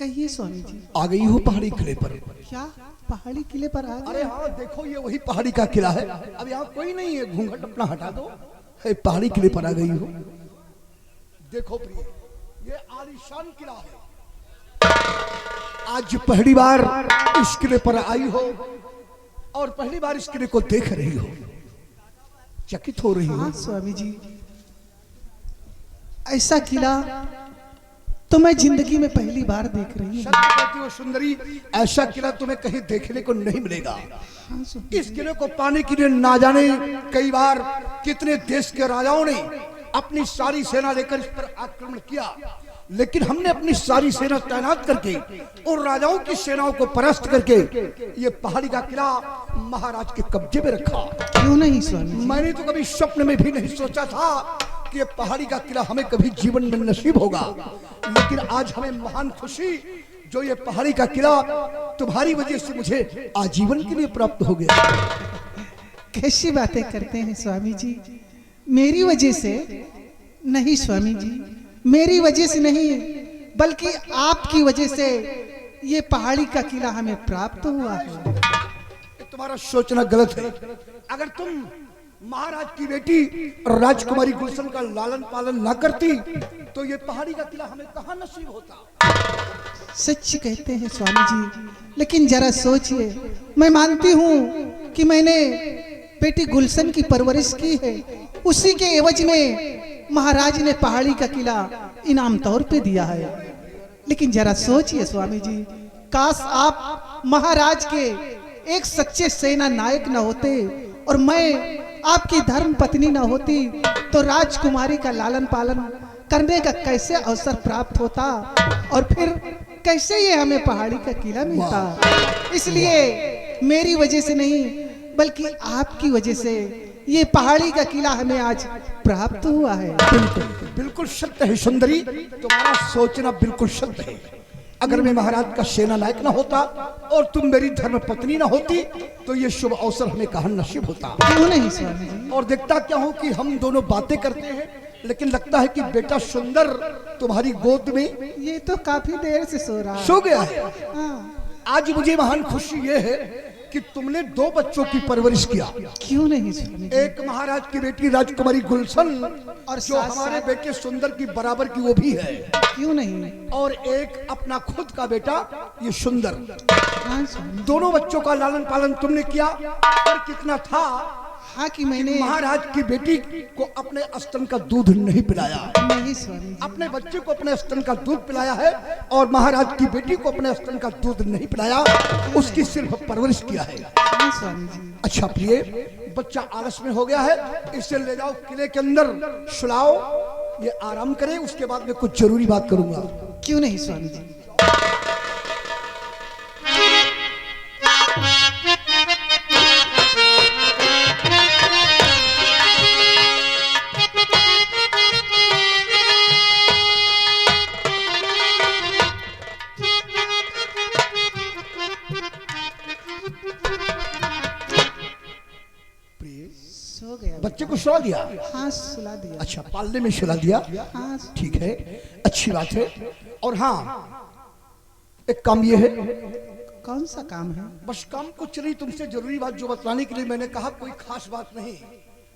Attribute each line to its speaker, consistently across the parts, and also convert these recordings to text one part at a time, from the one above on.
Speaker 1: कहिए स्वामी जी।
Speaker 2: आ गई हो पहाड़ी किले पर।
Speaker 1: क्या पहाड़ी किले पर आ गए?
Speaker 2: अरे हाँ देखो ये वही पहाड़ी का किला है। अब यहाँ कोई नहीं है, घूंघट अपना हटा दो। है पहाड़ी किले पर आ गई हो। देखो प्रिय, ये आलीशान किला है। आज पहली बार इस किले पर आई हो और पहली बार इस किले को देख रही हो, चकित हो रही हो।
Speaker 1: हाँ स्वामी जी, ऐसा किला तो मैं जिंदगी में पहली बार देख रही हूँ।
Speaker 2: सत्य कहती हो सुंदरी, ऐसा किला तुम्हें कहीं देखने को नहीं मिलेगा।
Speaker 1: हाँ स्वामी।
Speaker 2: इस किले को पाने के लिए ना जाने कई बार कितने देश के राजाओं ने अपनी सारी सेना लेकर इस पर आक्रमण किया, लेकिन हमने अपनी सारी सेना तैनात करके और राजाओं की सेनाओं को परास्त करके ये पहाड़ी का किला महाराज के कब्जे में रखा।
Speaker 1: क्यों नहीं स्वामी जी?
Speaker 2: मैंने तो कभी स्वप्न में भी नहीं सोचा था कि ये पहाड़ी का किला हमें कभी जीवन में नसीब होगा, लेकिन आज हमें महान खुशी जो ये पहाड़ी का किला तुम्हारी वजह से मुझे आजीवन के लिए प्राप्त हो गया।
Speaker 1: कैसी बातें करते हैं स्वामी जी? मेरी वजह से नहीं स्वामी जी, मेरी वजह से नहीं, बल्कि आपकी वजह से ये पहाड़ी का किला हमें प्राप्त हुआ है।
Speaker 2: तुम्हारा सोचना गलत है। अगर तुम महाराज की बेटी और राजकुमारी गुलशन का लालन पालन ना करती तो ये पहाड़ी का किला हमें कहां नसीब होता।
Speaker 1: सच कहते हैं स्वामी जी, लेकिन जरा सोचिए, मैं मानती हूँ कि मैंने बेटी गुलशन की परवरिश की है, उसी के एवज में महाराज ने पहाड़ी का किला इनाम तौर पे दिया है। लेकिन जरा सोचिए स्वामी जी, काश आप महाराज के एक सच्चे सेना नायक न होते और मैं आपकी धर्म पत्नी न होती तो राजकुमारी का लालन पालन करने का कैसे अवसर प्राप्त होता और फिर कैसे ये हमें पहाड़ी का किला मिलता। इसलिए मेरी वजह से नहीं बल्कि आपकी वजह से ये पहाड़ी का किला हमें आज प्राप्त हुआ है।
Speaker 2: बिल्कुल बिल्कुल सत्य है सुंदरी, तुम्हारा सोचना बिल्कुल सत्य है। अगर मैं महाराज का सेना नायक ना होता और तुम मेरी धर्म पत्नी ना होती तो ये शुभ अवसर हमें कहां नसीब होता।
Speaker 1: क्यों नहीं स्वामी जी?
Speaker 2: और देखता क्या हो कि हम दोनों बातें करते हैं, लेकिन लगता है कि बेटा सुंदर तुम्हारी गोद में
Speaker 1: ये तो काफी देर से सो रहा है।
Speaker 2: सो गया है।
Speaker 1: हाँ।
Speaker 2: आज मुझे महान खुशी ये है कि तुमने 2 बच्चों की परवरिश किया।
Speaker 1: क्यों नहीं स्वामी जी?
Speaker 2: एक महाराज की बेटी राजकुमारी गुलशन
Speaker 1: और
Speaker 2: जो हमारे बेटे सुंदर की बराबर की वो भी है,
Speaker 1: क्यों नहीं?
Speaker 2: और एक अपना खुद का बेटा ये सुंदर।
Speaker 1: हाँ स्वामी।
Speaker 2: दोनों बच्चों का लालन पालन तुमने किया और कितना था
Speaker 1: हाँ कि मैंने
Speaker 2: महाराज की बेटी को अपने स्तन का दूध नहीं पिलाया,
Speaker 1: नहीं स्वामी जी।
Speaker 2: अपने बच्चे को अपने स्तन का दूध पिलाया है और महाराज की बेटी को अपने स्तन का दूध नहीं पिलाया, उसकी सिर्फ परवरिश किया है।
Speaker 1: हाँ स्वामी जी।
Speaker 2: अच्छा प्रिय, बच्चा आलस में हो गया है, इसे ले जाओ किले के अंदर, सुलाओ, ये आराम करे, उसके बाद मैं कुछ जरूरी बात करूंगा।
Speaker 1: क्यों नहीं स्वामी जी? सो गया
Speaker 2: बच्चे को सुला दिया?
Speaker 1: हाँ सुला दिया।
Speaker 2: अच्छा, पालने में सुला दिया,
Speaker 1: हाँ
Speaker 2: ठीक है, अच्छी बात है। और हाँ, एक काम ये है,
Speaker 1: कौन सा काम है?
Speaker 2: बस काम कुछ नहीं, तुमसे जरूरी बात जो बतलाने के लिए मैंने कहा, कोई खास बात नहीं।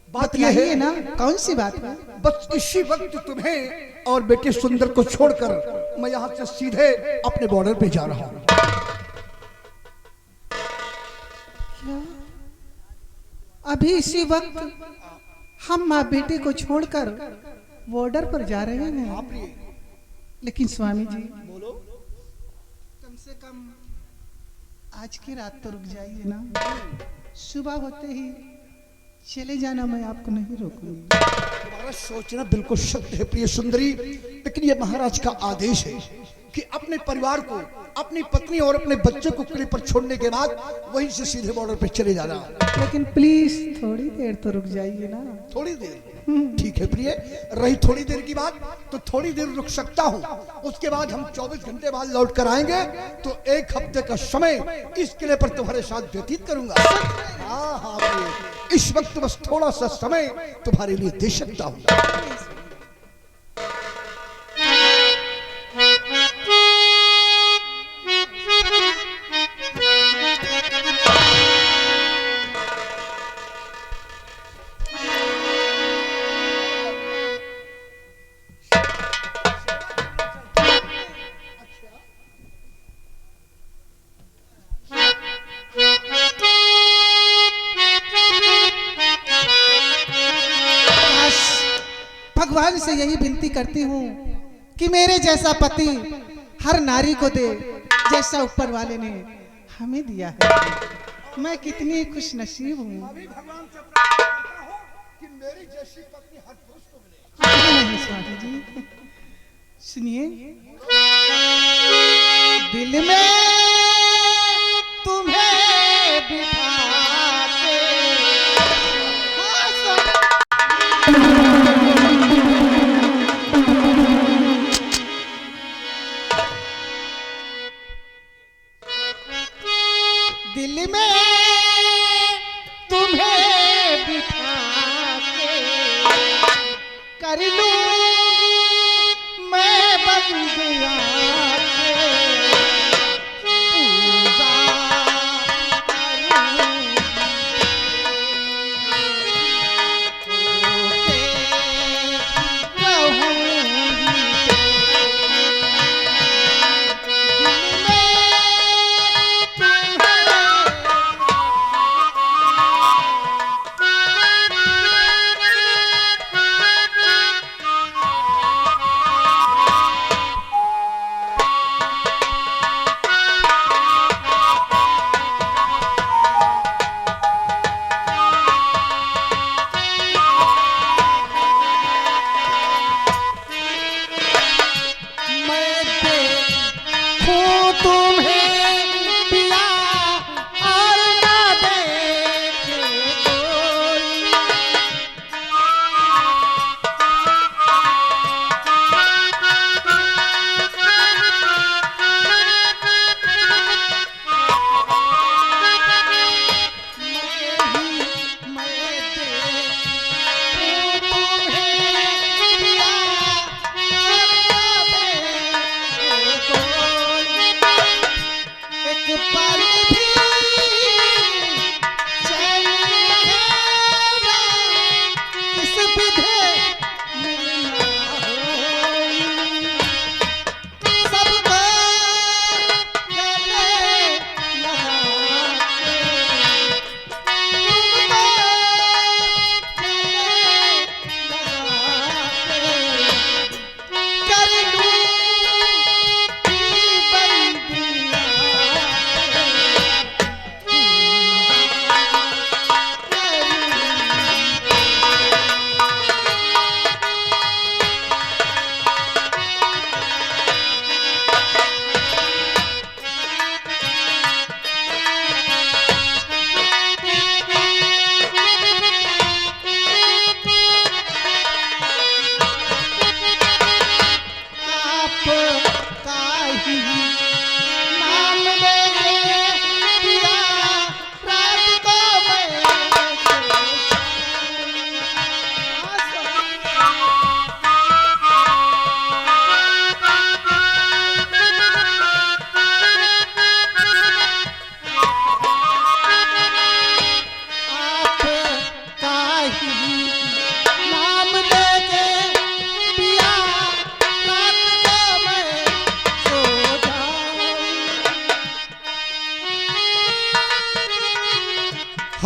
Speaker 2: बात यह
Speaker 1: बताइए
Speaker 2: है
Speaker 1: ना, कौन सी बात है?
Speaker 2: बस इसी वक्त तुम्हें और बेटे सुंदर को छोड़कर मैं यहाँ से सीधे अपने बॉर्डर पे जा रहा हूँ।
Speaker 1: क्या अभी इसी वक्त हम माँ बेटे को छोड़कर बॉर्डर पर जा रहे हैं? लेकिन स्वामी जी
Speaker 2: बोलो।
Speaker 1: कम से कम आज की रात तो रुक जाइए ना, सुबह होते ही चले जाना, मैं आपको नहीं रोकूंगी।
Speaker 2: तुम्हारा सोचना बिल्कुल सत्य है प्रिय सुंदरी, लेकिन ये महाराज का आदेश है कि अपने परिवार को, अपनी पत्नी और अपने बच्चे को किले पर छोड़ने के बाद वहीं से सीधे बॉर्डर पे चले जाना।
Speaker 1: लेकिन प्लीज थोड़ी देर तो रुक जाइए ना।
Speaker 2: थोड़ी देर? ठीक है प्रिय, रही थोड़ी देर की बात तो थोड़ी देर रुक सकता हूँ, उसके बाद हम 24 घंटे बाद लौट कर आएंगे, तो 1 हफ्ते का समय इस किले पर तुम्हारे साथ व्यतीत करूंगा। हाँ हाँ प्रिय, इस वक्त बस थोड़ा सा समय तुम्हारे लिए दे सकता हूँ।
Speaker 1: भगवान से यही विनती करती हूँ कि मेरे जैसा पति हर नारी को दे जैसा ऊपर वाले ने हमें दिया है। मैं कितनी खुश नसीब हूँ।
Speaker 2: अभी भगवान से प्रार्थना करता हूँ कि मेरी जैसी पत्नी हर पुरुष को मिले।
Speaker 1: नहीं स्वामी जी, सुनिए। दिल में तुम्हें बिठा के, हाँ दिल में तुम्हें बिठा के कर लूंगी मैं बंदिया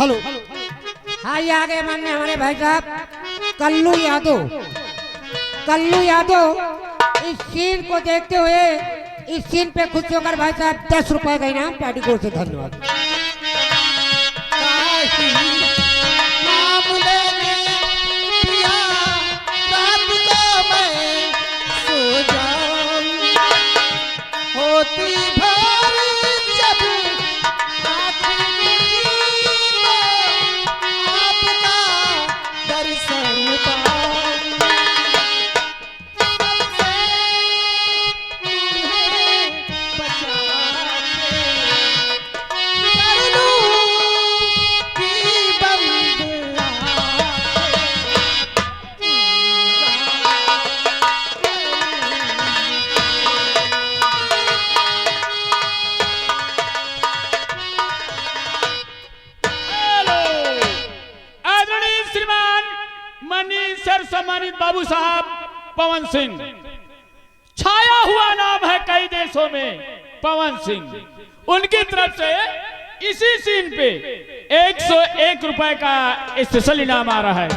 Speaker 2: हेलो।
Speaker 3: हाँ, ये आ गए मानने हमारे भाई साहब कल्लू यादव। कल्लू यादव इस सीन को देखते हुए इस सीन पे खुश होकर भाई साहब 10 रुपए का इनाम पार्टी को से धन्यवाद।
Speaker 4: सम्मानित बाबू साहब पवन सिंह, छाया हुआ नाम है कई देशों में पवन सिंह। उनकी तरफ से इसी सीन पे 101 रुपए का स्पेशल इनाम आ रहा है।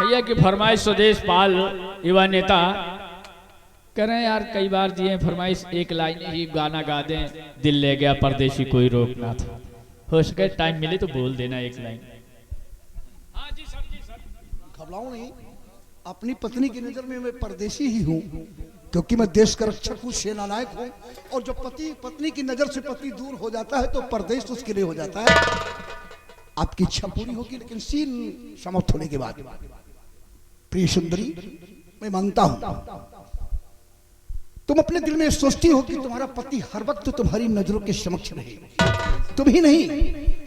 Speaker 4: भैया की फरमाइश स्वदेश पाल युवा नेता कह रहे हैं यार कई बार दिए फरमाइश एक लाइन ही गाना गा दें, दिल ले गया परदेसी कोई रोकना था। हो सके टाइम मिले तो बोल देना एक लाइन। हाँ जी सर, जी सर।
Speaker 2: घबराओ नहीं, अपनी पत्नी की नजर में मैं परदेसी ही हूँ, क्योंकि मैं देश का रक्षक हूँ, सेना नायक हूँ। और जब पति पत्नी की नजर से पति दूर हो जाता है तो परदेश उसके लिए हो जाता है। आपकी इच्छा पूरी होगी, लेकिन सीन समाप्त होने के बाद प्रिय सुंदरी, मैं मानता हूं तुम अपने दिल में सोचती हो कि तुम्हारा पति हर वक्त तुम्हारी नजरों के समक्ष रहे। तुम ही नहीं,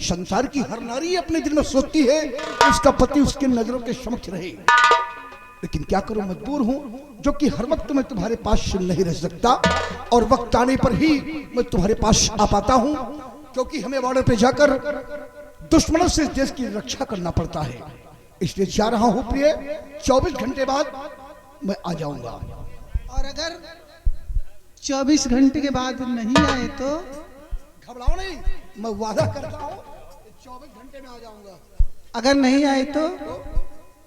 Speaker 2: संसार की हर नारी अपने दिल में सोचती है कि उसका पति उसके नजरों के समक्ष रहे। लेकिन क्या करूं, मजबूर हूं, जो कि हर वक्त मैं तुम्हारे पास नहीं रह सकता, और वक्त आने पर ही मैं तुम्हारे पास आ पाता हूं, क्योंकि हमें बॉर्डर पे जाकर दुश्मनों से देश की रक्षा करना पड़ता है। इसलिए जा रहा हूं प्रिय, 24 घंटे बाद मैं आ जाऊंगा।
Speaker 1: और अगर 24 घंटे के बाद नहीं आए तो?
Speaker 2: घबराओ नहीं, मैं वादा करता हूं 24 घंटे में आ जाऊंगा।
Speaker 1: अगर नहीं आए तो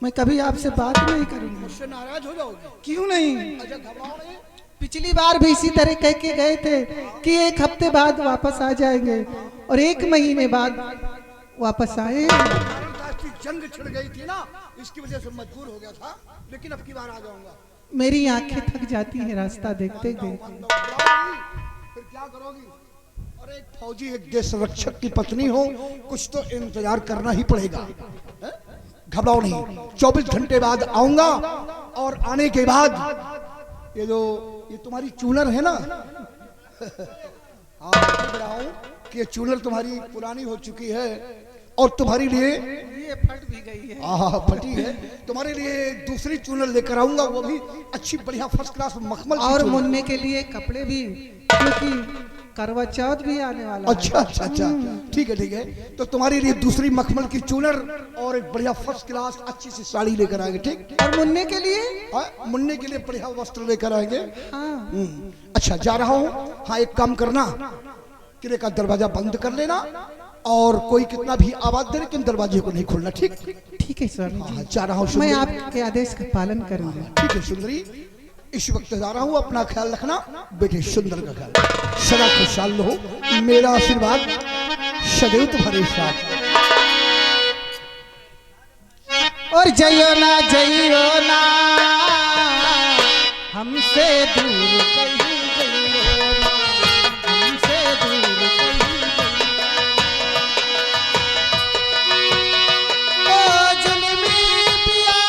Speaker 1: मैं कभी आपसे बात नहीं करूंगी।
Speaker 2: मुझसे नाराज हो जाओगी?
Speaker 1: क्यों नहीं?
Speaker 2: अच्छा घबराओ नहीं,
Speaker 1: पिछली बार भी इसी तरह कह के गए थे कि 1 हफ्ते बाद वापस आ जाएंगे, और 1 महीने बाद वापस आए।
Speaker 2: की जंग छिड़ गई थी ना, इसकी वजह से मजबूर हो गया था, लेकिन अब की बार आ जाऊंगा।
Speaker 1: मेरी आंखें थक जाती हैं रास्ता देखते गए।
Speaker 2: फिर क्या करोगी? और एक फौजी, एक देश रक्षक की पत्नी हो, कुछ तो इंतजार करना ही पड़ेगा। घबराओ नहीं, 24 घंटे बाद आऊंगा, और आने के बाद ये तुम्हारी चूनर है ना हाँ देख रहा हूं कि चूनर तुम्हारी पुरानी हो चुकी है, और तुम्हारे लिए
Speaker 1: ये फट भी गई है।
Speaker 2: हाँ फटी है। तुम्हारे लिए दूसरी चूनर लेकर आऊंगा, वो भी अच्छी बढ़िया फर्स्ट क्लास मखमल।
Speaker 1: और मुन्ने के लिए कपड़े भी, क्योंकि करवा चौथ भी आने वाला।
Speaker 2: अच्छा अच्छा अच्छा, ठीक है ठीक है। तो तुम्हारे लिए दूसरी मखमल की चूनर और एक बढ़िया फर्स्ट क्लास अच्छी सी साड़ी लेकर आएंगे, ठीक।
Speaker 1: और मुन्ने के लिए?
Speaker 2: हाँ, मुन्ने के लिए बढ़िया वस्त्र लेकर आएंगे।
Speaker 1: हाँ।
Speaker 2: अच्छा जा रहा हूँ। हाँ एक काम करना, किले का दरवाजा बंद कर लेना, और कोई कितना भी आवाज दे, लेकिन दरवाजे को नहीं खोलना, ठीक।
Speaker 1: ठीक है सर।
Speaker 2: हाँ जा रहा हूँ,
Speaker 1: मैं आपके आदेश का पालन करूंगा।
Speaker 2: ठीक है सुंदरी, इस वक्त जा रहा हूँ, अपना ख्याल रखना, बेटे सुंदर का ख्याल, सदा खुशहाल रहो, मेरा आशीर्वाद सदैव तुम्हारे साथ।
Speaker 1: और जइयो ना हमसे दूर कहीं, जइयो ना हमसे दूर कहीं। ओ जुल्मी पिया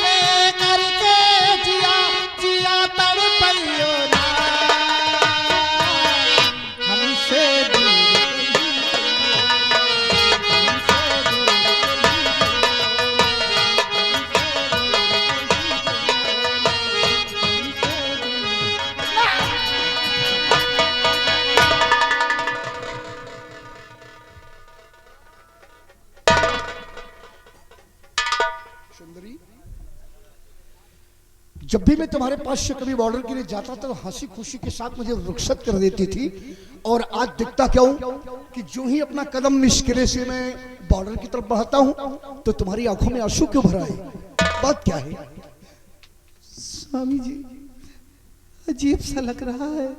Speaker 1: ले करके जिया जिया तड़पइयो ना हमसे दूर
Speaker 2: सुंदरी, जब भी मैं तुम्हारे पास से कभी बॉर्डर के लिए जाता था तो हंसी खुशी के साथ मुझे रुखसत कर देती थी, और आज दिखता क्या हूं कि जो ही अपना कदम इस किले से मैं बॉर्डर की तरफ बढ़ाता हूं तो तुम्हारी आंखों में आंसू क्यों भरा है? बात क्या है?
Speaker 1: स्वामी जी, अजीब सा लग रहा है,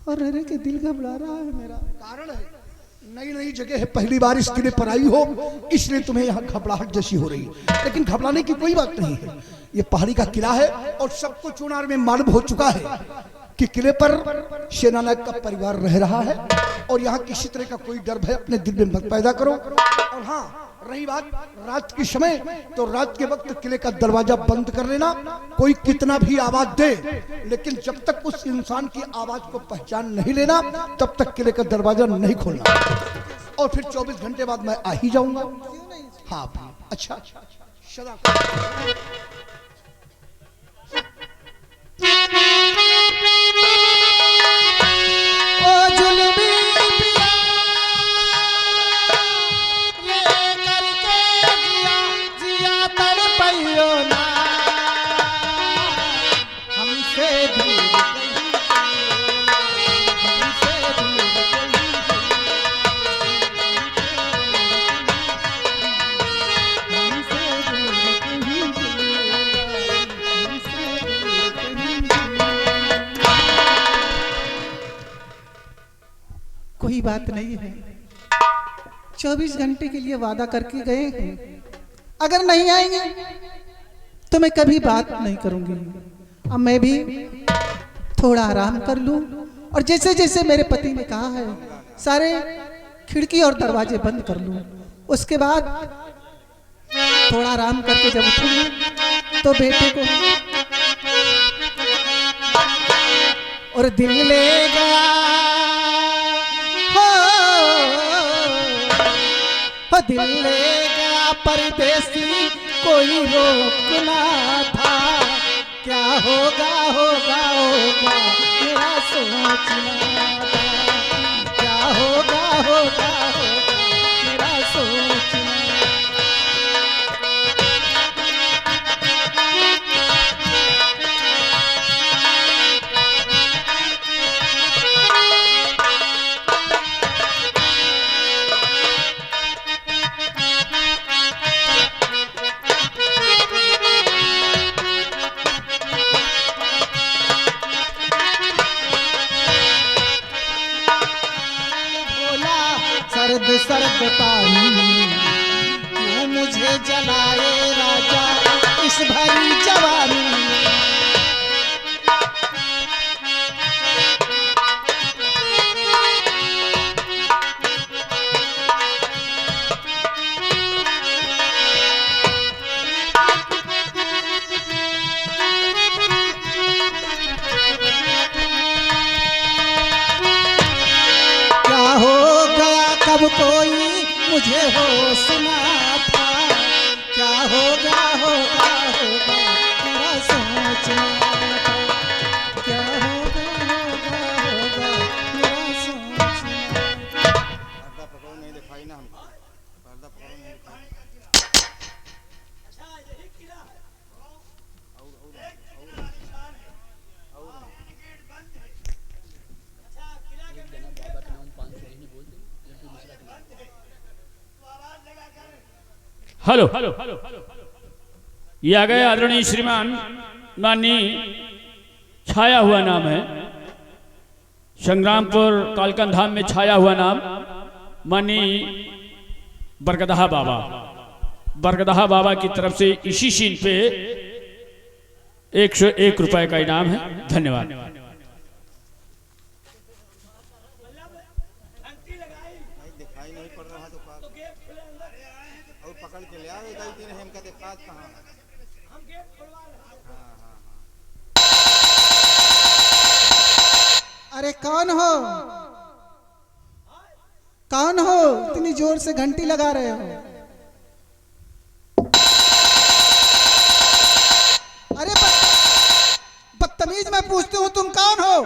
Speaker 1: और रह के दिल घबरा रहा है मेरा।
Speaker 2: कारण है, नई नई जगह है, पहली बार इस किले पर आई हो, इसलिए तुम्हें यहाँ घबराहट जैसी हो रही है। लेकिन घबराने की कोई बात नहीं है, ये पहाड़ी का किला है, और सबको चुनार में मालूम हो चुका है कि किले पर सेना नायक का परिवार रह रहा है, और यहाँ किसी तरह का कोई डर भय अपने दिल में मत पैदा करो। और हाँ, रही बात रात के समय, तो रात के वक्त किले का दरवाजा बंद कर लेना, कोई कितना भी आवाज दे, लेकिन जब तक उस इंसान की आवाज को पहचान नहीं लेना तब तक किले का दरवाजा नहीं खोलना। और फिर 24 घंटे बाद मैं आ ही जाऊंगा। हाँ अच्छा, सदा
Speaker 1: बात नहीं है। 24 घंटे के लिए वादा करके गए हैं, अगर नहीं आएंगे तो मैं कभी बात नहीं करूंगी। अब मैं भी थोड़ा आराम कर लूं, और जैसे जैसे मेरे पति ने कहा है सारे खिड़की और दरवाजे बंद कर लूं। उसके बाद थोड़ा आराम करके जब उठूंगी तो बेटे को और दिल ले गया हो दिल ले गया परदेसी, कोई रोकना था। क्या होगा होगा होगा मेरा सोचना था। क्या होगा होगा होगा मेरा सोचना। सर्द सर्द पानी क्यों मुझे जलाए राजा इस भरी जवानी। अब कोई मुझे होश ना था। क्या होगा होगा होगा मेरा सोचना था। क्या होगा होगा होगा मेरा सोचना।
Speaker 5: पर्दा पकड़ो नहीं दिखाई ना हमको, पर्दा पकड़ो नहीं दिखाई।
Speaker 4: हेलो, ये आ गए आदरणीय श्रीमान माननीय छाया हुआ नाम है संग्रामपुर कालकन धाम में छाया हुआ नाम माननीय बरगदहा बाबा। बरगदहा बाबा की तरफ से इसी सीन पे 101 रुपए का इनाम है। धन्यवाद।
Speaker 5: दिखाई नहीं पड़ रहा तो और पकड़ के ले आओ। कई दिन हम का देखा कहाँ।
Speaker 1: अरे कौन हो, कौन हो, इतनी जोर से घंटी लगा रहे हो? अरे बदतमीज, मैं पूछती हूँ तुम कौन हो?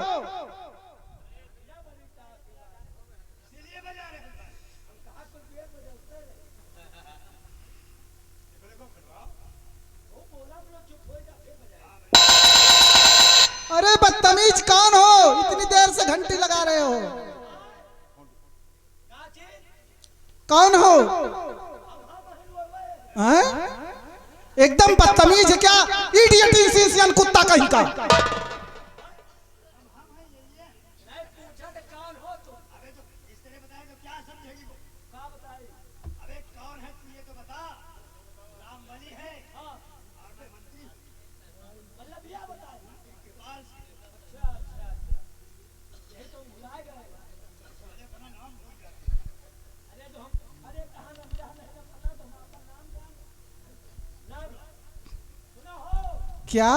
Speaker 1: अरे बदतमीज कौन हो, इतनी देर से घंटी लगा रहे हो? कौन हो? एकदम बदतमीज है क्या? इडियट इंसिशियन कुत्ता कहीं का। क्या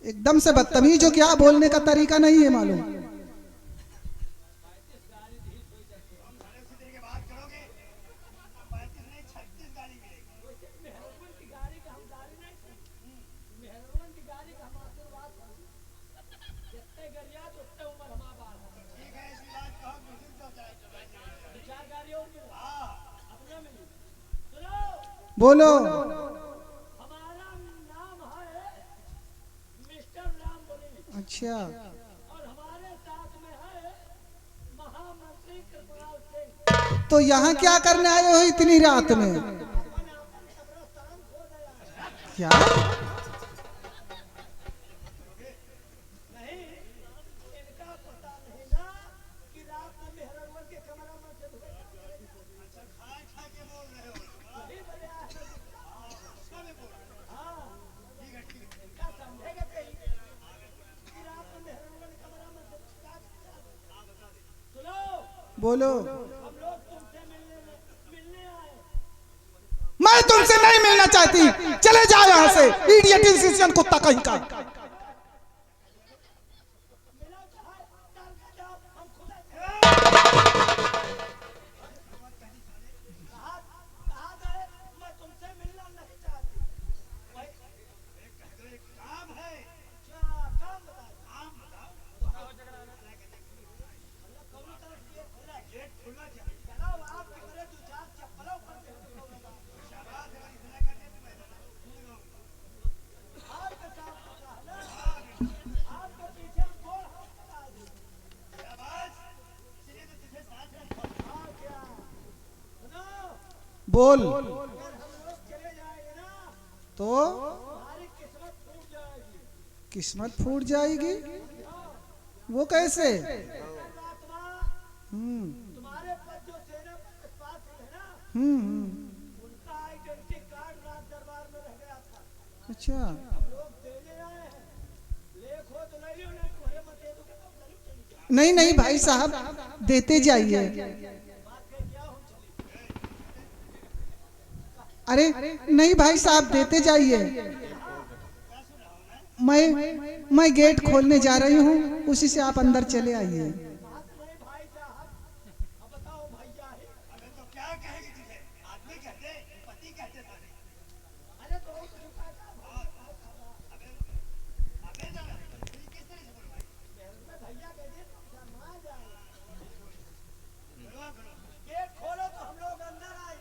Speaker 1: एकदम से बदतमीज हो क्या? बोलने का तरीका नहीं है मालूम। बोलो।
Speaker 6: हमारा नाम है मिस्टर राम।
Speaker 1: अच्छा,
Speaker 6: और हमारे साथ में है महामंत्री कृपाल सिंह।
Speaker 1: तो यहाँ क्या करने आए हो इतनी रात में? क्या
Speaker 6: नहीं, इनका पता
Speaker 1: बोलो।
Speaker 6: हम लोग तुमसे मिलने आए।
Speaker 1: मैं तुमसे नहीं मिलना चाहती, चले जाओ यहाँ से, इडियट इंसिशन कुत्ता कहीं का।
Speaker 6: मिला तो है, डर के जाओ, हम खुद कहा गए, मैं तुमसे मिलना नहीं चाहती। वही काम है। अच्छा, काम बताओ। मतलब कौन तरफ गेट खुला है? गेट खुला चाहिए। चलो आपके मेरे दो चार चप्पलों पर दे दो। आपके साथ होता है ना? आपके पीछे कौन होता है? हाँ, क्या? सुनो,
Speaker 1: बोल।
Speaker 6: अगर हम लोग चले जाएंगे ना,
Speaker 1: तो
Speaker 6: हमारी किस्मत फूट जाएगी।
Speaker 1: किस्मत फूट जाएगी, वो कैसे?
Speaker 6: परमात्मा तुम्हारे पास जो सेना पास है ना, उनका आइडेंटिटी कार्ड राज दरबार में रह गया था।
Speaker 1: अच्छा,
Speaker 6: हम लोग देने आए हैं। लेखो तो नहीं हो, नहीं तुम्हारे मत दे दूंगा तो चली जाए।
Speaker 1: नहीं नहीं भाई साहब, देते जाइए।
Speaker 6: बात कह क्या हम चली?
Speaker 1: अरे नहीं भाई साहब, देते जाइए। मैं गेट खोलने जा रही हूँ, उसी से आप अंदर चले आइए।
Speaker 6: बात नहीं भाई साहब, अब बताओ भैया है। अरे तो क्या कहेगी तुझे? आदमी कहते, पति कहते सारे। अरे तो वो तो कहता भाई। अबे ना, किस तरह से बोल भाई? मैं भैया कहते तो शर्मा जाए। गेट खोलो तो हम लोग अंदर आए।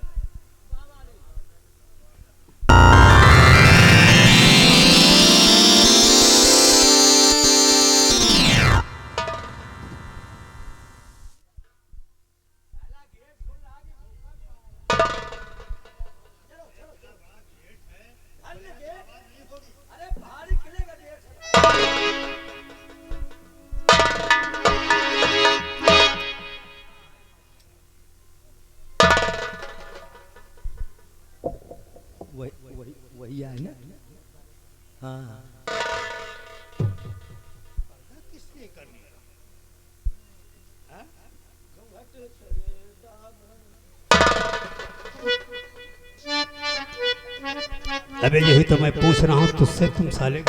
Speaker 6: अरे भारी किले का गेट है।
Speaker 7: वही है ना। हाँ,
Speaker 5: किसने करनी है?
Speaker 7: अबे यही तो मैं पूछ रहा हूँ तुझसे, तुम साले
Speaker 5: अब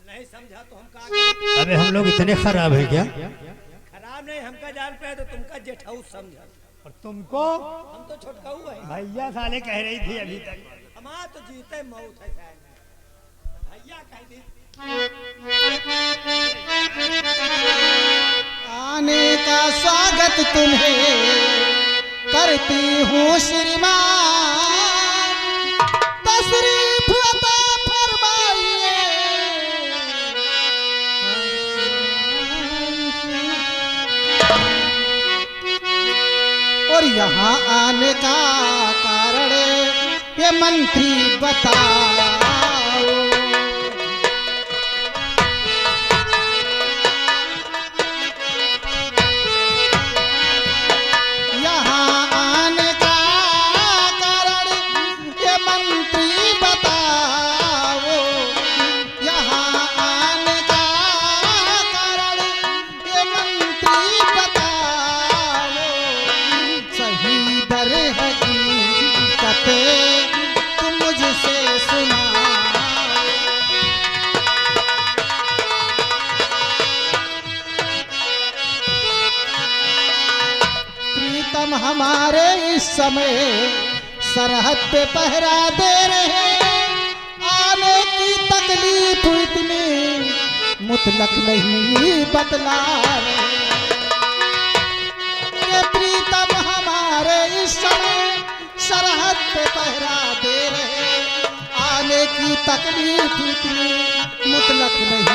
Speaker 5: नहीं समझा तो हम कहा करें?
Speaker 7: अबे हम लोग इतने खराब हैं क्या?
Speaker 5: खराब नहीं, हमका जान पे है तो तुमका जेठाऊ समझा।
Speaker 7: और तुमको
Speaker 5: हम तो छोटकाऊ है।
Speaker 7: भैया साले कह रही थी अभी तक।
Speaker 5: हमारा तो जीते मौत है शायद। भैया कह दी।
Speaker 1: आने का स्वागत तुम्हें करती हूँ श्रीमान, तशरीफ अता फरमाइए। और यहाँ आने का कारण ये मंत्री बताओ। यहाँ आने का कारण ये मंत्री बताओ। यहाँ आने का कारण ये मंत्री बताओ। सही दर हकीकत तुम मुझसे सुनाओ। प्रीतम हमारे इस समय सरहद पे पहरा दे रहे हैं। आने की तकलीफ इतनी मुतलक नहीं बतला रहे। ये प्रीतम हमारे इस समय सरहद पे पहरा दे रहे हैं। आने की तकलीफ इतनी मुतलक नहीं